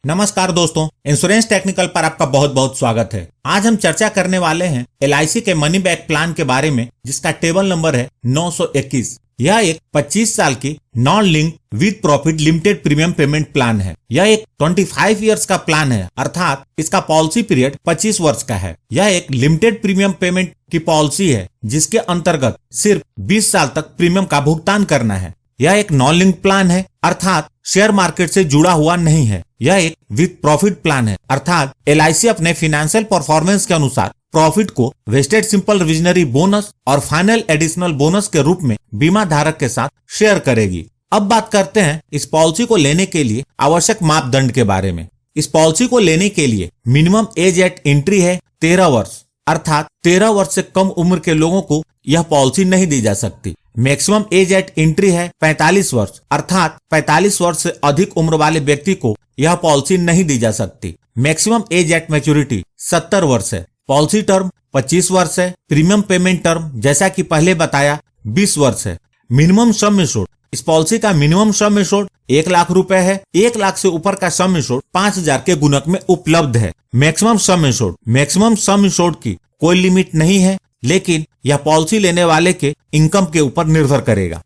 नमस्कार दोस्तों, insurance technical पर आपका बहुत बहुत स्वागत है। आज हम चर्चा करने वाले हैं LIC के मनी बैक प्लान के बारे में, जिसका टेबल नंबर है 921। यह एक 25 साल की non link with profit limited premium payment plan है। यह एक 25 इयर्स का प्लान है, अर्थात इसका पॉलिसी पीरियड 25 वर्ष का है। यह एक लिमिटेड प्रीमियम पेमेंट की पॉलिसी है, जिसके अंतर्गत सिर्फ 20 साल तक प्रीमियम का भुगतान करना है। यह एक नॉन लिंक प्लान है, अर्थात शेयर मार्केट से जुड़ा हुआ नहीं है। यह एक विद प्रॉफिट प्लान है, अर्थात LIC अपने फाइनेंशियल परफॉर्मेंस के अनुसार प्रॉफिट को वेस्टेड सिंपल रिविजनरी बोनस और फाइनल एडिशनल बोनस के रूप में बीमा धारक के साथ शेयर करेगी। अब बात करते हैं इस पॉलिसी को लेने के लिए आवश्यक मापदंड के बारे में। इस पॉलिसी को लेने के लिए मिनिमम एज एट एंट्री है 13 वर्ष, अर्थात 13 वर्ष से कम उम्र के लोगों को यह पॉलिसी नहीं दी जा सकती। मैक्सिमम एज एट एंट्री है 45 वर्ष, अर्थात 45 वर्ष से अधिक उम्र वाले व्यक्ति को यह पॉलिसी नहीं दी जा सकती। मैक्सिमम एज एट मैच्योरिटी 70 वर्ष है। पॉलिसी टर्म 25 वर्ष है। प्रीमियम पेमेंट टर्म जैसा कि पहले बताया 20 वर्ष है। मिनिमम सम एश्योर्ड, इस पॉलिसी का मिनिमम सम एश्योर्ड 1 लाख रुपए है। 1 लाख से ऊपर का सम एश्योर्ड 5000 के गुणक में उपलब्ध है। मैक्सिमम सम एश्योर्ड की कोई लिमिट नहीं है, लेकिन यह पॉलिसी लेने वाले के इनकम के ऊपर निर्भर करेगा।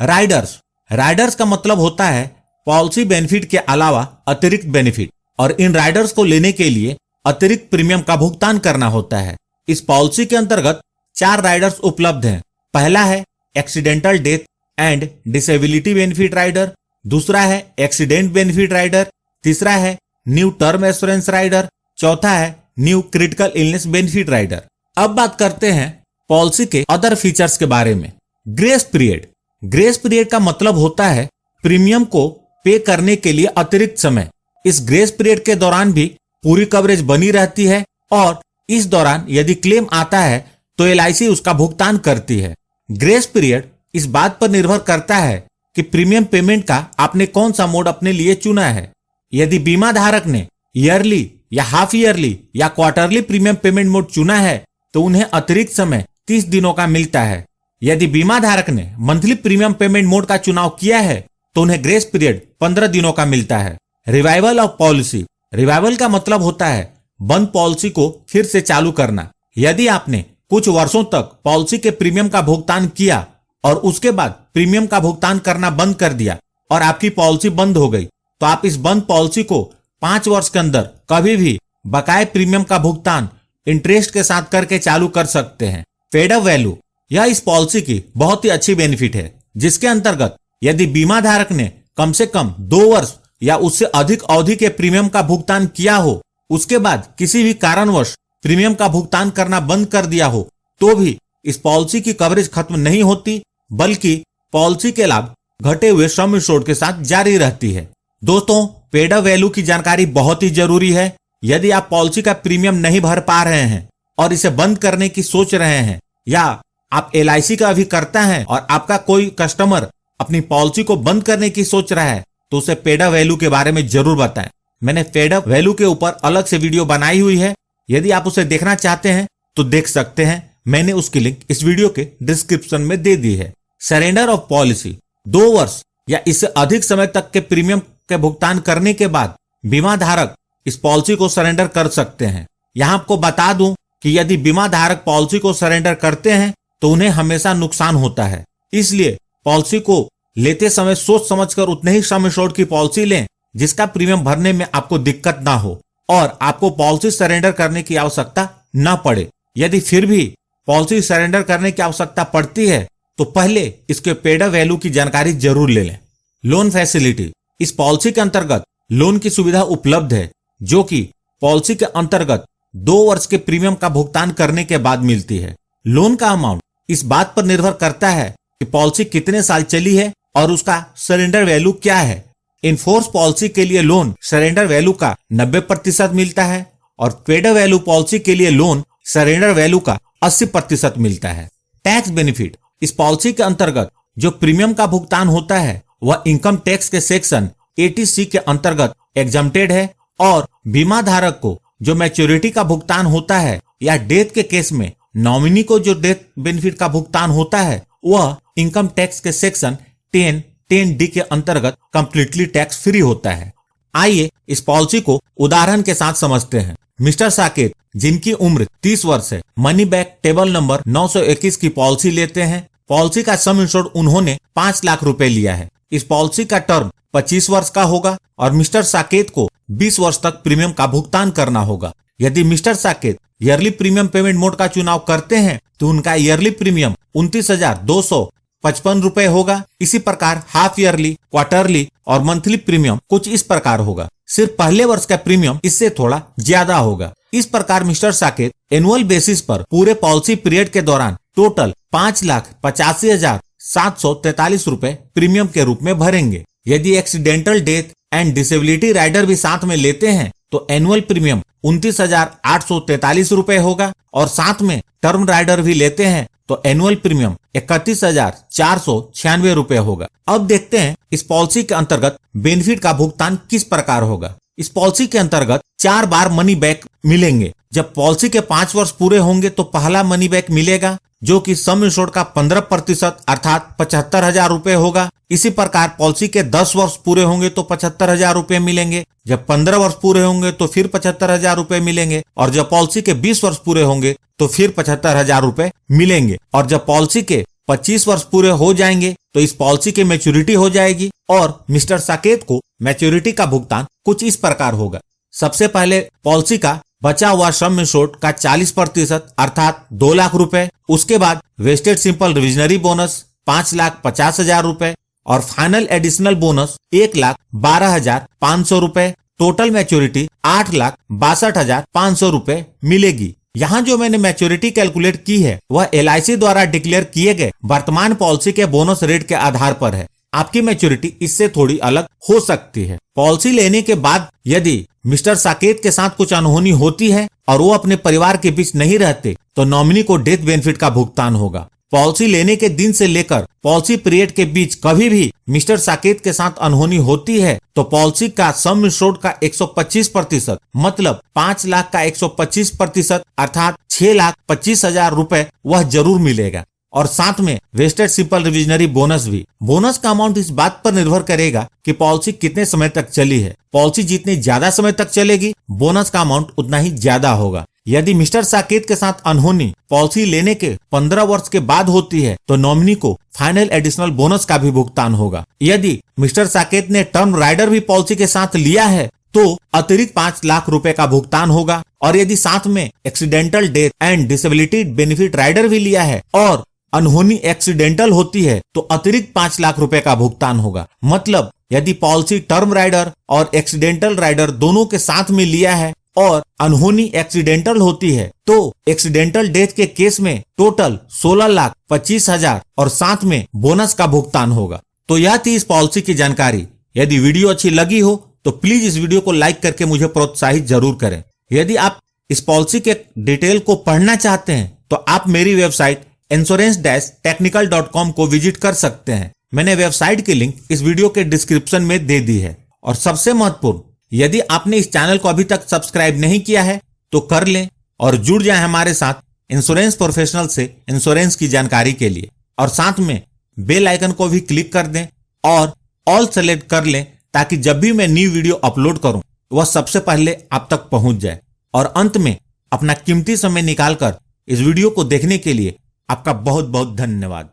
राइडर्स का मतलब होता है पॉलिसी बेनिफिट के अलावा अतिरिक्त बेनिफिट, और इन राइडर्स को लेने के लिए अतिरिक्त प्रीमियम का भुगतान करना होता है। इस पॉलिसी के अंतर्गत 4 राइडर्स उपलब्ध हैं। पहला है accidental death and disability benefit rider, दूसरा है एक्सीडेंट बेनिफिट राइडर, तीसरा है न्यू टर्म एश्योरेंस राइडर, चौथा है new critical illness benefit rider. अब बात करते हैं पॉलिसी के अदर फीचर्स के बारे में। ग्रेस पीरियड का मतलब होता है प्रीमियम को पे करने के लिए अतिरिक्त समय। इस ग्रेस पीरियड के दौरान भी पूरी कवरेज बनी रहती है, और इस दौरान यदि क्लेम आता है तो LIC उसका भुगतान करती है। ग्रेस पीरियड इस बात पर निर्भर करता है कि प्रीमियम पेमेंट का आपने कौन सा मोड अपने लिए चुना है। यदि बीमा धारक ने ईयरली या हाफ ईयरली या क्वार्टरली प्रीमियम पेमेंट मोड चुना है तो उन्हें अतिरिक्त समय 30 दिनों का मिलता है। यदि बीमा धारक ने मंथली प्रीमियम पेमेंट मोड का चुनाव किया है तो उन्हें ग्रेस पीरियड 15 दिनों का मिलता है। रिवाइवल ऑफ पॉलिसी, रिवाइवल का मतलब होता है बंद पॉलिसी को फिर से चालू करना। यदि आपने कुछ वर्षों तक पॉलिसी के प्रीमियम का भुगतान किया और उसके बाद प्रीमियम का भुगतान करना बंद कर दिया और आपकी पॉलिसी बंद हो गई, तो आप इस बंद पॉलिसी को 5 वर्ष के अंदर कभी भी बकाये प्रीमियम का भुगतान इंटरेस्ट के साथ करके चालू कर सकते हैं। पेड अप वैल्यू, यह इस पॉलिसी की बहुत ही अच्छी बेनिफिट है, जिसके अंतर्गत यदि बीमा धारक ने कम से कम 2 वर्ष या उससे अधिक अवधि के प्रीमियम का भुगतान किया हो, उसके बाद किसी भी कारणवश प्रीमियम का भुगतान करना बंद कर दिया हो, तो भी इस पॉलिसी की कवरेज खत्म नहीं होती, बल्कि पॉलिसी के लाभ घटे हुए सम एश्योर्ड के साथ जारी रहती है। दोस्तों, पेड अप वैल्यू की जानकारी बहुत ही जरूरी है। यदि आप पॉलिसी का प्रीमियम नहीं भर पा रहे हैं और इसे बंद करने की सोच रहे हैं, या आप LIC का अभी करता है और आपका कोई कस्टमर अपनी पॉलिसी को बंद करने की सोच रहा है, तो उसे पेड अप वैल्यू के बारे में जरूर बताएं। मैंने पेड अप वैल्यू के ऊपर अलग से वीडियो बनाई हुई है, यदि आप उसे देखना चाहते हैं तो देख सकते हैं। मैंने उसकी लिंक इस वीडियो के डिस्क्रिप्शन में दे दी है। सरेंडर ऑफ पॉलिसी, 2 वर्ष या इससे अधिक समय तक के प्रीमियम के भुगतान करने के बाद बीमा धारक इस पॉलिसी को सरेंडर कर सकते हैं। यहाँ आपको बता दूं कि यदि बीमा धारक पॉलिसी को सरेंडर करते हैं तो उन्हें हमेशा नुकसान होता है। इसलिए पॉलिसी को लेते समय सोच समझकर उतने ही सम एश्योर्ड की पॉलिसी लें जिसका प्रीमियम भरने में आपको दिक्कत ना हो और आपको पॉलिसी सरेंडर करने की आवश्यकता ना पड़े। यदि फिर भी पॉलिसी सरेंडर करने की आवश्यकता पड़ती है तो पहले इसके पेड अप वैल्यू की जानकारी जरूर ले लें। लोन फैसिलिटी, इस पॉलिसी के अंतर्गत लोन की सुविधा उपलब्ध है, जो कि पॉलिसी के अंतर्गत 2 वर्ष के प्रीमियम का भुगतान करने के बाद मिलती है। लोन का अमाउंट इस बात पर निर्भर करता है कि पॉलिसी कितने साल चली है और उसका सरेंडर वैल्यू क्या है। इनफोर्स पॉलिसी के लिए लोन सरेंडर वैल्यू का 90% मिलता है, और पेड अप वैल्यू पॉलिसी के लिए लोन सरेंडर वैल्यू का 80% मिलता है। टैक्स बेनिफिट, इस पॉलिसी के अंतर्गत जो प्रीमियम का भुगतान होता है वह इनकम टैक्स के सेक्शन 80C के अंतर्गत एग्जम्प्टेड है, और बीमा धारक को जो मैच्योरिटी का भुगतान होता है या डेथ के केस में नॉमिनी को जो डेथ बेनिफिट का भुगतान होता है वह इनकम टैक्स के सेक्शन 10D के अंतर्गत कंप्लीटली टैक्स फ्री होता है। आइए इस पॉलिसी को उदाहरण के साथ समझते हैं। मिस्टर साकेत, जिनकी उम्र 30 वर्ष है, मनी बैक टेबल नंबर 921 की पॉलिसी लेते हैं। पॉलिसी का सम इंश्योर्ड उन्होंने 5 लाख रुपए लिया है। इस पॉलिसी का टर्म 25 वर्ष का होगा और मिस्टर साकेत को 20 वर्ष तक प्रीमियम का भुगतान करना होगा। यदि mister Saket yearly premium payment mode का चुनाव करते हैं तो उनका ईयरली प्रीमियम 29,255 रुपए होगा। इसी प्रकार हाफ ईयरली, क्वार्टरली और मंथली प्रीमियम कुछ इस प्रकार होगा। सिर्फ पहले वर्ष का प्रीमियम इससे थोड़ा ज्यादा होगा। इस प्रकार मिस्टर साकेत एनुअल बेसिस पर पूरे पॉलिसी पीरियड के दौरान टोटल 5,85,743 रुपए प्रीमियम के रूप में भरेंगे। यदि accidental death and disability rider भी साथ में लेते हैं तो एनुअल प्रीमियम 29,843 रुपए होगा और साथ में टर्म राइडर भी लेते हैं तो एनुअल प्रीमियम 31,496 रुपए होगा। अब देखते हैं इस पॉलिसी के अंतर्गत बेनिफिट का भुगतान किस प्रकार होगा। इस पॉलिसी के अंतर्गत 4 बार मनी बैक मिलेंगे। जब पॉलिसी के 5 वर्ष पूरे होंगे तो पहला मनी बैक मिलेगा जो कि सम इंश्योर्ड का 15% अर्थात 75,000 रुपए होगा। इसी प्रकार पॉलिसी के 10 वर्ष पूरे होंगे तो 75,000 रुपए मिलेंगे। जब 15 वर्ष पूरे होंगे तो फिर 75,000 रुपए मिलेंगे और जब पॉलिसी के 20 वर्ष पूरे होंगे तो फिर 75,000 रुपए मिलेंगे और जब पॉलिसी के 25 वर्ष पूरे हो जाएंगे तो इस पॉलिसी की मैच्योरिटी हो जाएगी और मिस्टर साकेत को मैच्योरिटी का भुगतान कुछ इस प्रकार होगा। सबसे पहले पॉलिसी का बचा हुआ सम इंश्योर्ड का 40% अर्थात 2 लाख रुपए। उसके बाद वेस्टेड सिंपल रिविजनरी बोनस 5,50,000 रुपए और फाइनल एडिशनल बोनस 1,12,500 रुपए। टोटल मैच्योरिटी 8,62,500 रुपए मिलेगी। यहाँ जो मैंने मैच्योरिटी कैलकुलेट की है वह LIC द्वारा डिक्लेयर किए गए वर्तमान पॉलिसी के बोनस रेट के आधार पर है। आपकी मैच्योरिटी इससे थोड़ी अलग हो सकती है। पॉलिसी लेने के बाद यदि मिस्टर साकेत के साथ कुछ अनहोनी होती है और वो अपने परिवार के बीच नहीं रहते तो नॉमिनी को डेथ बेनिफिट का भुगतान होगा। पॉलिसी लेने के दिन से लेकर पॉलिसी पीरियड के बीच कभी भी मिस्टर साकेत के साथ अनहोनी होती है तो पॉलिसी का सम इंश्योर्ड का 125% मतलब 5 लाख का 125% अर्थात 6,25,000 रुपए वह जरूर मिलेगा और साथ में वेस्टेड सिंपल रिविजनरी बोनस भी। बोनस का अमाउंट इस बात पर निर्भर करेगा कि पॉलिसी कितने समय तक चली है। पॉलिसी जितनी ज्यादा समय तक चलेगी बोनस का अमाउंट उतना ही ज्यादा होगा। यदि मिस्टर साकेत के साथ अनहोनी पॉलिसी लेने के 15 वर्ष के बाद होती है तो नॉमिनी को फाइनल एडिशनल बोनस का भी भुगतान होगा। यदि मिस्टर साकेत ने टर्म राइडर भी पॉलिसी के साथ लिया है तो अतिरिक्त 5 लाख रुपए का भुगतान होगा और यदि साथ में accidental death and disability benefit rider भी लिया है और अनहोनी एक्सीडेंटल होती है तो अतिरिक्त 5 लाख रुपए का भुगतान होगा। मतलब यदि पॉलिसी टर्म राइडर और एक्सीडेंटल राइडर दोनों के साथ में लिया है और अनहोनी एक्सीडेंटल होती है तो एक्सीडेंटल डेथ के केस में टोटल 16,25,000 और साथ में बोनस का भुगतान होगा। तो यह थी इस पॉलिसी की जानकारी। यदि वीडियो अच्छी लगी हो तो प्लीज इस वीडियो को लाइक करके मुझे प्रोत्साहित जरूर करें। यदि आप इस पॉलिसी के डिटेल को पढ़ना चाहते हैं तो आप मेरी वेबसाइट insurance-technical.com को विजिट कर सकते हैं। मैंने वेबसाइट की लिंक इस वीडियो के डिस्क्रिप्शन में दे दी है। और सबसे महत्वपूर्ण, यदि आपने इस चैनल को अभी तक सब्सक्राइब नहीं किया है तो कर लें और जुड़ जाएं हमारे साथ इंश्योरेंस प्रोफेशनल से इंश्योरेंस की जानकारी के लिए। और साथ में बेल आइकन को भी क्लिक कर दें और ऑल सेलेक्ट कर लें ताकि जब भी मैं न्यू वीडियो अपलोड करूं वह सबसे पहले आप तक पहुंच जाए। और अंत में अपना कीमती समय निकालकर इस वीडियो को देखने के लिए आपका बहुत बहुत धन्यवाद।